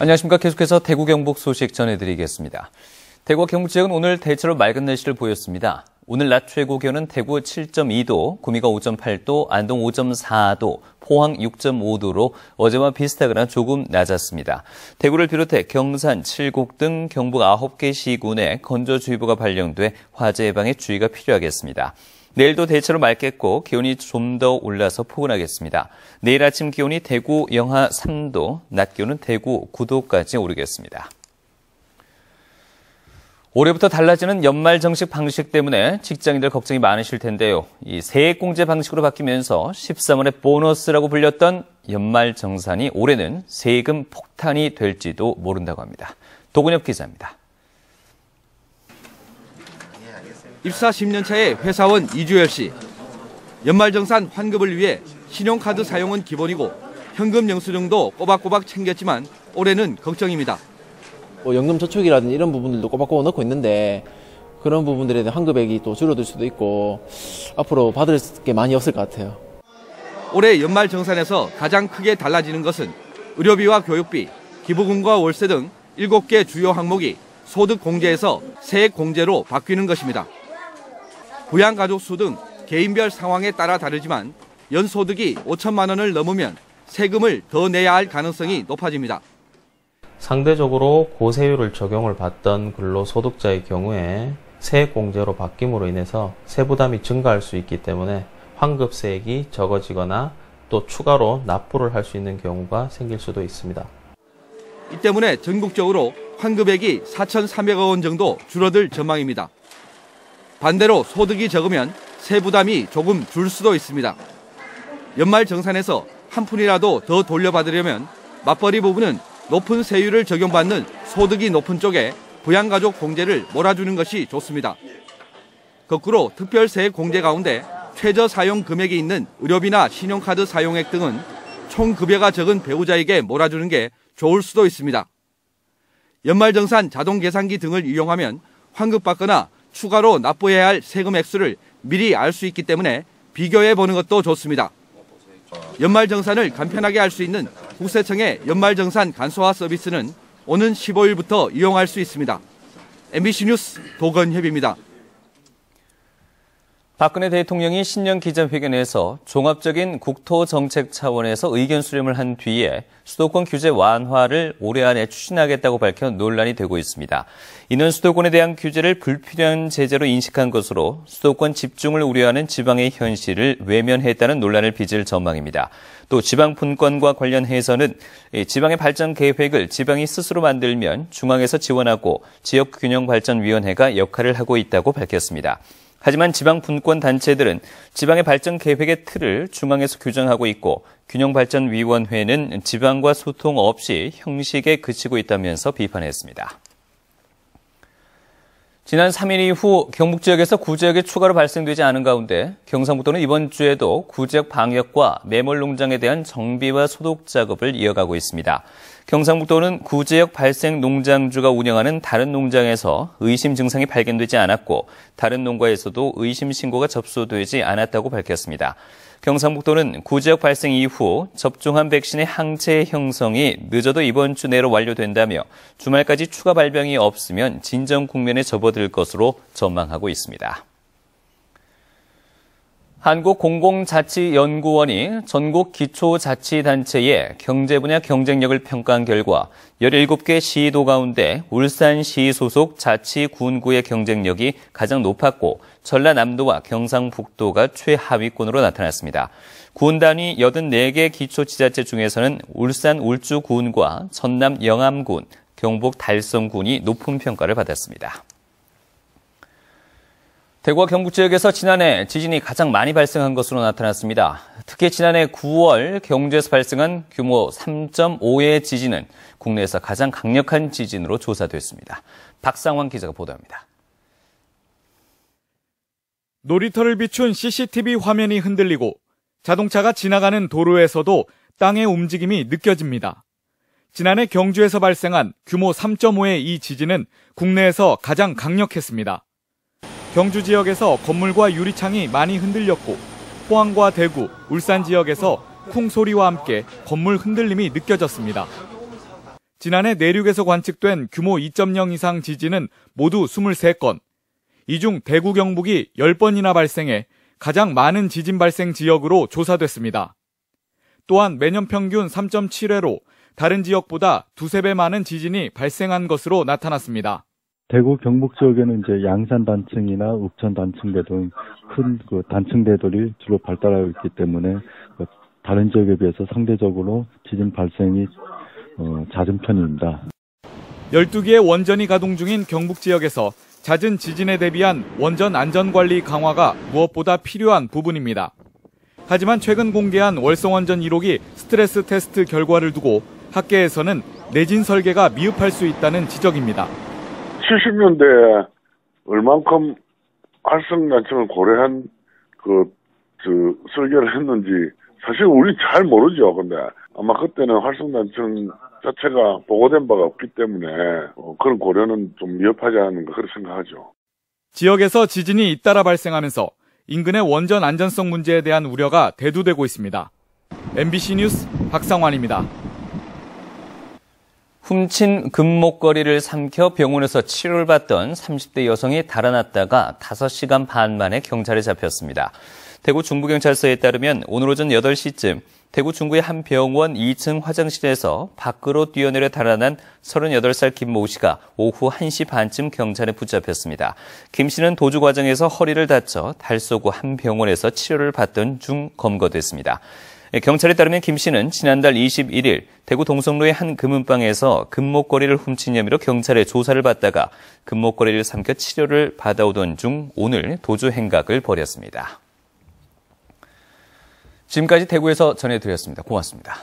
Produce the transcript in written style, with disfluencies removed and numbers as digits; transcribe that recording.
안녕하십니까. 계속해서 대구 경북 소식 전해드리겠습니다. 대구와 경북 지역은 오늘 대체로 맑은 날씨를 보였습니다. 오늘 낮 최고 기온은 대구 7.2도, 구미가 5.8도, 안동 5.4도, 포항 6.5도로 어제와 비슷하거나 조금 낮았습니다. 대구를 비롯해 경산, 칠곡 등 경북 9개 시군에 건조주의보가 발령돼 화재 예방에 주의가 필요하겠습니다. 내일도 대체로 맑겠고 기온이 좀 더 올라서 포근하겠습니다. 내일 아침 기온이 대구 영하 3도, 낮 기온은 대구 9도까지 오르겠습니다. 올해부터 달라지는 연말 정식 방식 때문에 직장인들 걱정이 많으실 텐데요. 이 세액공제 방식으로 바뀌면서 13월의 보너스라고 불렸던 연말 정산이 올해는 세금 폭탄이 될지도 모른다고 합니다. 도근엽 기자입니다. 입사 10년 차의 회사원 이주열 씨. 연말정산 환급을 위해 신용카드 사용은 기본이고 현금 영수증도 꼬박꼬박 챙겼지만 올해는 걱정입니다. 연금 저축이라든지 이런 부분들도 꼬박꼬박 넣고 있는데 그런 부분들에 대한 환급액이 또 줄어들 수도 있고 앞으로 받을 게 많이 없을 것 같아요. 올해 연말정산에서 가장 크게 달라지는 것은 의료비와 교육비, 기부금과 월세 등 7개 주요 항목이 소득공제에서 세액공제로 바뀌는 것입니다. 부양가족 수 등 개인별 상황에 따라 다르지만 연소득이 5천만 원을 넘으면 세금을 더 내야 할 가능성이 높아집니다. 상대적으로 고세율을 적용을 받던 근로소득자의 경우에 세액공제로 바뀜으로 인해서 세부담이 증가할 수 있기 때문에 환급세액이 적어지거나 또 추가로 납부를 할 수 있는 경우가 생길 수도 있습니다. 이 때문에 전국적으로 환급액이 4,300억 원 정도 줄어들 전망입니다. 반대로 소득이 적으면 세부담이 조금 줄 수도 있습니다. 연말정산에서 한 푼이라도 더 돌려받으려면 맞벌이 부부는 높은 세율을 적용받는 소득이 높은 쪽에 부양가족 공제를 몰아주는 것이 좋습니다. 거꾸로 특별세액 공제 가운데 최저 사용 금액이 있는 의료비나 신용카드 사용액 등은 총 급여가 적은 배우자에게 몰아주는 게 좋을 수도 있습니다. 연말정산 자동계산기 등을 이용하면 환급받거나 추가로 납부해야 할 세금 액수를 미리 알 수 있기 때문에 비교해 보는 것도 좋습니다. 연말정산을 간편하게 할 수 있는 국세청의 연말정산 간소화 서비스는 오는 15일부터 이용할 수 있습니다. MBC 뉴스 도건협입니다. 박근혜 대통령이 신년 기자회견에서 종합적인 국토정책 차원에서 의견 수렴을 한 뒤에 수도권 규제 완화를 올해 안에 추진하겠다고 밝혀 논란이 되고 있습니다. 이는 수도권에 대한 규제를 불필요한 제재로 인식한 것으로 수도권 집중을 우려하는 지방의 현실을 외면했다는 논란을 빚을 전망입니다. 또 지방 분권과 관련해서는 지방의 발전 계획을 지방이 스스로 만들면 중앙에서 지원하고 지역균형발전위원회가 역할을 하고 있다고 밝혔습니다. 하지만 지방 분권 단체들은 지방의 발전 계획의 틀을 중앙에서 규정하고 있고 균형발전위원회는 지방과 소통 없이 형식에 그치고 있다면서 비판했습니다. 지난 3일 이후 경북 지역에서 구제역이 추가로 발생되지 않은 가운데 경상북도는 이번 주에도 구제역 방역과 매몰 농장에 대한 정비와 소독 작업을 이어가고 있습니다. 경상북도는 구제역 발생 농장주가 운영하는 다른 농장에서 의심 증상이 발견되지 않았고 다른 농가에서도 의심 신고가 접수되지 않았다고 밝혔습니다. 경상북도는 구제역 발생 이후 접종한 백신의 항체 형성이 늦어도 이번 주 내로 완료된다며 주말까지 추가 발병이 없으면 진정 국면에 접어들 것으로 전망하고 있습니다. 한국공공자치연구원이 전국 기초자치단체의 경제 분야 경쟁력을 평가한 결과 17개 시도 가운데 울산시 소속 자치군구의 경쟁력이 가장 높았고 전라남도와 경상북도가 최하위권으로 나타났습니다. 군 단위 84개 기초지자체 중에서는 울산 울주군과 전남 영암군, 경북 달성군이 높은 평가를 받았습니다. 대구와 경북 지역에서 지난해 지진이 가장 많이 발생한 것으로 나타났습니다. 특히 지난해 9월 경주에서 발생한 규모 3.5의 지진은 국내에서 가장 강력한 지진으로 조사됐습니다. 박상환 기자가 보도합니다. 놀이터를 비춘 CCTV 화면이 흔들리고 자동차가 지나가는 도로에서도 땅의 움직임이 느껴집니다. 지난해 경주에서 발생한 규모 3.5의 이 지진은 국내에서 가장 강력했습니다. 경주 지역에서 건물과 유리창이 많이 흔들렸고 포항과 대구, 울산 지역에서 쿵 소리와 함께 건물 흔들림이 느껴졌습니다. 지난해 내륙에서 관측된 규모 2.0 이상 지진은 모두 23건. 이 중 대구 경북이 10번이나 발생해 가장 많은 지진 발생 지역으로 조사됐습니다. 또한 매년 평균 3.7회로 다른 지역보다 2~3배 많은 지진이 발생한 것으로 나타났습니다. 대구 경북 지역에는 이제 양산 단층이나 읍천 단층대 등 큰 그 단층대들이 주로 발달하고 있기 때문에 다른 지역에 비해서 상대적으로 지진 발생이 잦은 편입니다. 12개의 원전이 가동 중인 경북 지역에서 잦은 지진에 대비한 원전 안전관리 강화가 무엇보다 필요한 부분입니다. 하지만 최근 공개한 월성원전 1호기 스트레스 테스트 결과를 두고 학계에서는 내진 설계가 미흡할 수 있다는 지적입니다. 70년대에 얼만큼 활성단층을 고려한 설계를 했는지 사실 우리 잘 모르죠. 근데 아마 그때는 활성단층 자체가 보고된 바가 없기 때문에 그런 고려는 좀 미흡하지 않은가 그렇게 생각하죠. 지역에서 지진이 잇따라 발생하면서 인근의 원전 안전성 문제에 대한 우려가 대두되고 있습니다. MBC 뉴스 박상환입니다. 훔친 금목걸이를 삼켜 병원에서 치료를 받던 30대 여성이 달아났다가 5시간 반 만에 경찰에 잡혔습니다. 대구 중부경찰서에 따르면 오늘 오전 8시쯤 대구 중구의 한 병원 2층 화장실에서 밖으로 뛰어내려 달아난 38살 김모 씨가 오후 1시 반쯤 경찰에 붙잡혔습니다. 김 씨는 도주 과정에서 허리를 다쳐 달서구 한 병원에서 치료를 받던 중 검거됐습니다. 경찰에 따르면 김 씨는 지난달 21일 대구 동성로의 한 금은방에서 금목걸이를 훔친 혐의로 경찰에 조사를 받다가 금목걸이를 삼켜 치료를 받아오던 중 오늘 도주 행각을 벌였습니다. 지금까지 대구에서 전해드렸습니다. 고맙습니다.